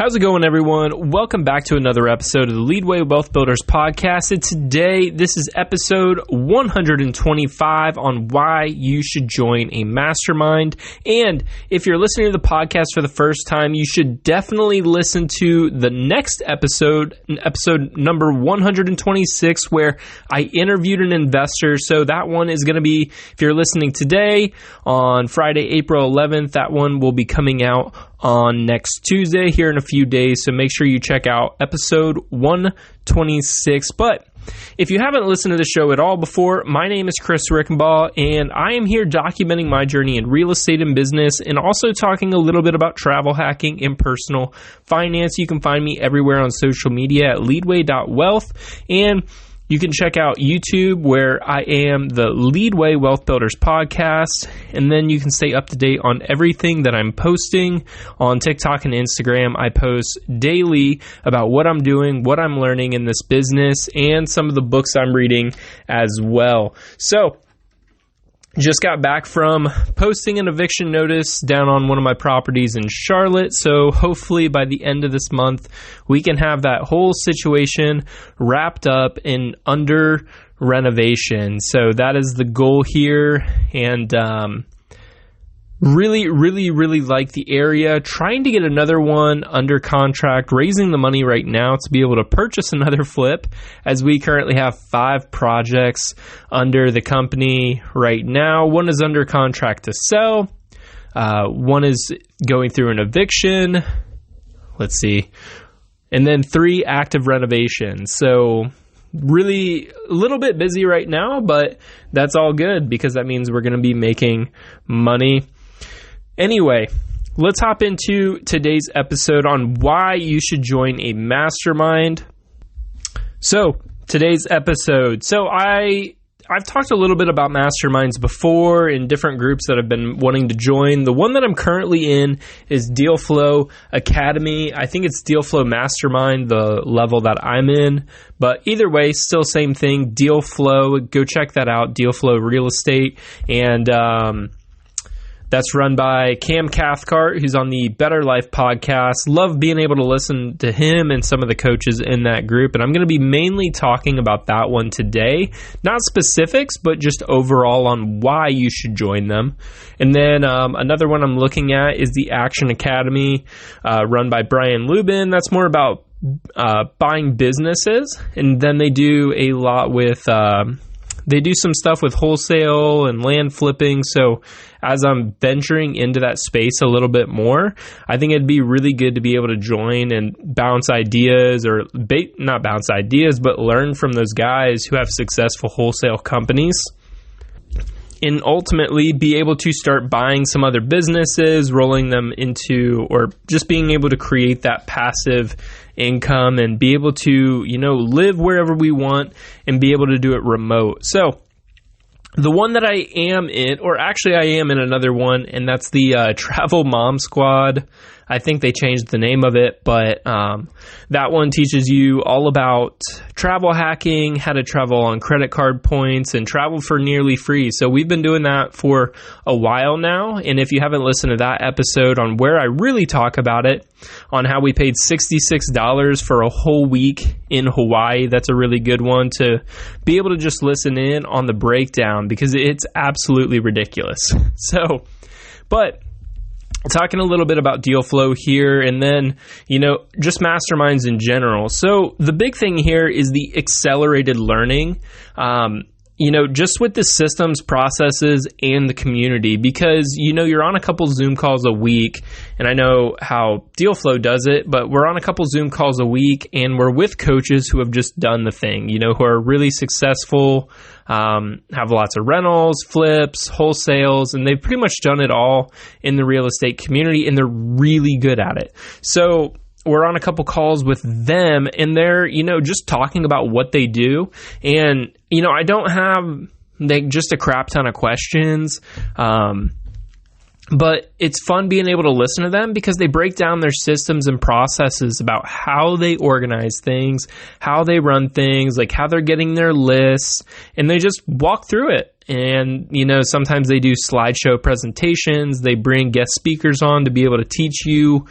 How's it going, everyone? Welcome back to another episode of the Leadway Wealth Builders podcast. And today, this is episode 125 on why you should join a mastermind. And if you're listening to the podcast for the first time, you should definitely listen to the next episode number 126, where I interviewed an investor. So that one is going to be, if you're listening today on Friday, April 11th, that one will be coming out on next Tuesday here in a few days. So make sure you check out episode 126. But if you haven't listened to the show at all before, my name is Chris Rickenbaugh, and I am here documenting my journey in real estate and business, and also talking a little bit about travel hacking and personal finance. You can find me everywhere on social media at leadway.wealth, and you can check out YouTube, where I am the Leadway Wealth Builders podcast, and then you can stay up to date on everything that I'm posting on TikTok and Instagram. I post daily about what I'm doing, what I'm learning in this business, and some of the books I'm reading as well. So, just got back from posting an eviction notice down on one of my properties in Charlotte. So hopefully by the end of this month, we can have that whole situation wrapped up and under renovation. So that is the goal here. And really like the area. Trying to get another one under contract, raising the money right now to be able to purchase another flip, as we currently have 5 projects under the company right now. One is under contract to sell. One is going through an eviction. Let's see. And then 3 active renovations. So really a little bit busy right now, but that's all good because that means we're going to be making money. Anyway, let's hop into today's episode on why you should join a mastermind. So, today's episode. So, I've talked a little bit about masterminds before in different groups that I've been wanting to join. The one that I'm currently in is Deal Flow Academy. I think it's Deal Flow Mastermind, the level that I'm in. But either way, still same thing. Deal Flow. Go check that out. Deal Flow Real Estate. And that's run by Cam Cathcart, who's on the Better Life podcast. Love being able to listen to him and some of the coaches in that group. And I'm going to be mainly talking about that one today. Not specifics, but just overall on why you should join them. And then another one I'm looking at is the Action Academy, run by Brian Lubin. That's more about buying businesses. And then they do a lot with they do some stuff with wholesale and land flipping. So as I'm venturing into that space a little bit more, I think it'd be really good to be able to join and bounce ideas, or not bounce ideas, but learn from those guys who have successful wholesale companies, and ultimately be able to start buying some other businesses, rolling them into, or just being able to create that passive income and be able to, live wherever we want and be able to do it remote. So the one that I am in, or actually I am in another one, and that's the Travel Mom Squad. I think they changed the name of it, but that one teaches you all about travel hacking, how to travel on credit card points, and travel for nearly free. So we've been doing that for a while now, and if you haven't listened to that episode on where I really talk about it, on how we paid $66 for a whole week in Hawaii, that's a really good one to be able to just listen in on the breakdown, because it's absolutely ridiculous. So, but talking a little bit about Deal Flow here, and then, just masterminds in general. So the big thing here is the accelerated learning, just with the systems, processes, and the community, because, you're on a couple Zoom calls a week, and I know how Deal Flow does it, but we're on a couple Zoom calls a week, and we're with coaches who have just done the thing, who are really successful, have lots of rentals, flips, wholesales, and they've pretty much done it all in the real estate community, and they're really good at it. So we're on a couple calls with them, and they're, just talking about what they do. And, I don't have just a crap ton of questions. But it's fun being able to listen to them because they break down their systems and processes about how they organize things, how they run things, like how they're getting their lists, and they just walk through it. And, sometimes they do slideshow presentations. They bring guest speakers on to be able to teach you,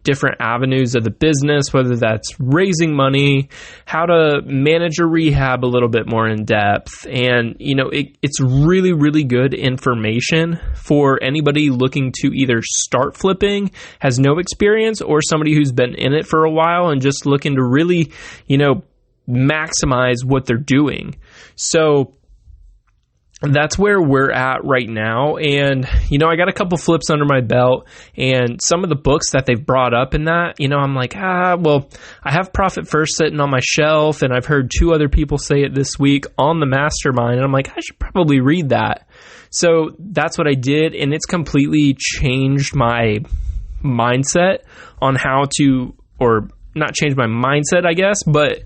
different avenues of the business, whether that's raising money, how to manage a rehab a little bit more in depth. And, it's really, really good information for anybody looking to either start flipping, has no experience, or somebody who's been in it for a while and just looking to really, maximize what they're doing. So that's where we're at right now. And, I got a couple flips under my belt, and some of the books that they've brought up in that, I'm like, well, I have Profit First sitting on my shelf, and I've heard 2 other people say it this week on the Mastermind. And I'm like, I should probably read that. So that's what I did. And it's completely changed my mindset on how to, or not change my mindset, I guess, but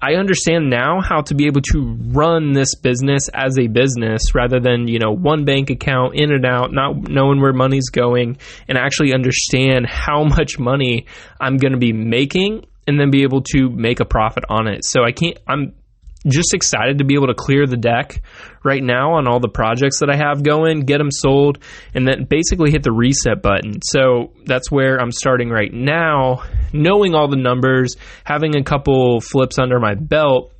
I understand now how to be able to run this business as a business rather than, one bank account in and out, not knowing where money's going, and actually understand how much money I'm going to be making and then be able to make a profit on it. So I'm just excited to be able to clear the deck right now on all the projects that I have going, get them sold, and then basically hit the reset button. So that's where I'm starting right now, knowing all the numbers, having a couple flips under my belt.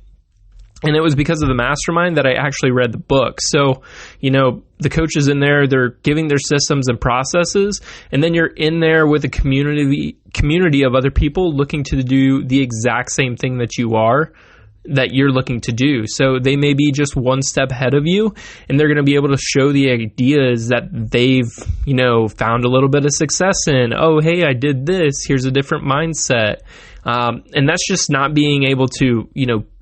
And it was because of the Mastermind that I actually read the book. So, the coaches in there, they're giving their systems and processes, and then you're in there with a community of other people looking to do the exact same thing that you're looking to do. So they may be just one step ahead of you, and they're going to be able to show the ideas that they've, found a little bit of success in. Oh, hey, I did this. Here's a different mindset. And that's just not being able to,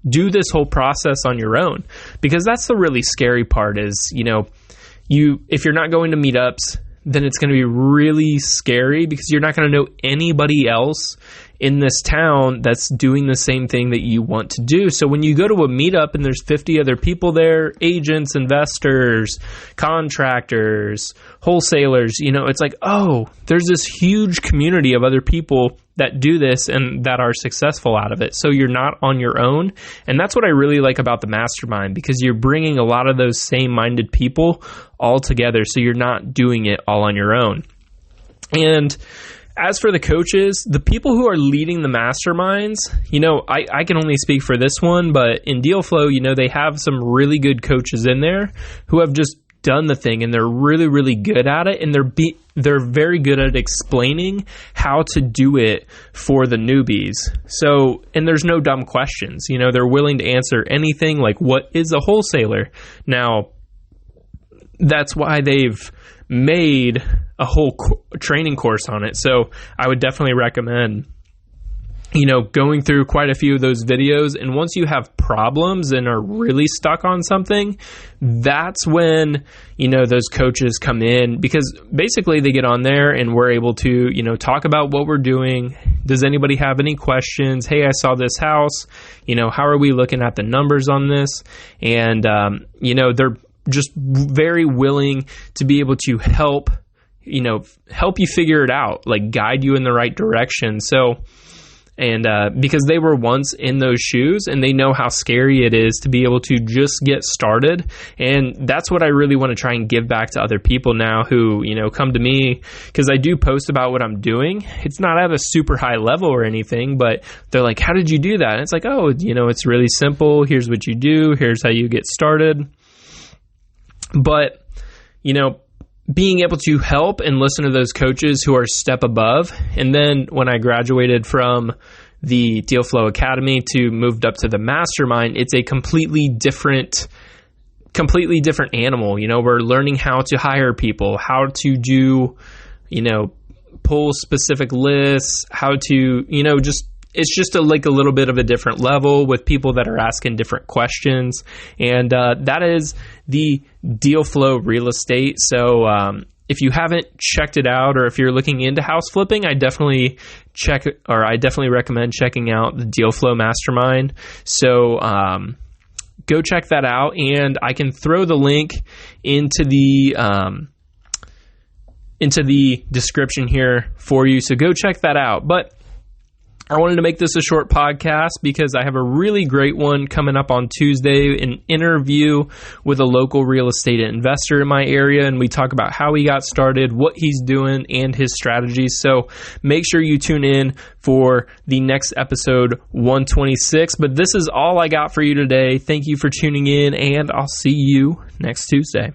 do this whole process on your own, because that's the really scary part is, if you're not going to meetups, then it's going to be really scary because you're not going to know anybody else in this town that's doing the same thing that you want to do. So when you go to a meetup and there's 50 other people there, agents, investors, contractors, wholesalers, it's like, oh, there's this huge community of other people that do this and that are successful out of it. So you're not on your own. And that's what I really like about the Mastermind, because you're bringing a lot of those same-minded people all together. So you're not doing it all on your own. And as for the coaches, the people who are leading the masterminds, I can only speak for this one, but in Deal Flow, they have some really good coaches in there who have just done the thing, and they're really, really good at it, and they're very good at explaining how to do it for the newbies. So, and there's no dumb questions. They're willing to answer anything, like what is a wholesaler? Now, that's why they've made a whole training course on it. So I would definitely recommend, going through quite a few of those videos. And once you have problems and are really stuck on something, that's when, those coaches come in, because basically they get on there and we're able to, talk about what we're doing. Does anybody have any questions? Hey, I saw this house, how are we looking at the numbers on this? And, they're just very willing to be able to help you figure it out, like guide you in the right direction. So, and because they were once in those shoes and they know how scary it is to be able to just get started. And that's what I really want to try and give back to other people now who, come to me, because I do post about what I'm doing. It's not at a super high level or anything, but they're like, how did you do that? And it's like, oh, it's really simple. Here's what you do. Here's how you get started. But, being able to help and listen to those coaches who are a step above. And then when I graduated from the Deal Flow Academy to moved up to the Mastermind, it's a completely different animal. We're learning how to hire people, how to do, pull specific lists, how to, it's just a little bit of a different level with people that are asking different questions. And that is the Deal Flow Real Estate. So if you haven't checked it out, or if you're looking into house flipping, I definitely recommend checking out the Deal Flow Mastermind. So go check that out, and I can throw the link into the description here for you. So go check that out. But I wanted to make this a short podcast because I have a really great one coming up on Tuesday, an interview with a local real estate investor in my area, and we talk about how he got started, what he's doing, and his strategies. So make sure you tune in for the next episode 126. But this is all I got for you today. Thank you for tuning in, and I'll see you next Tuesday.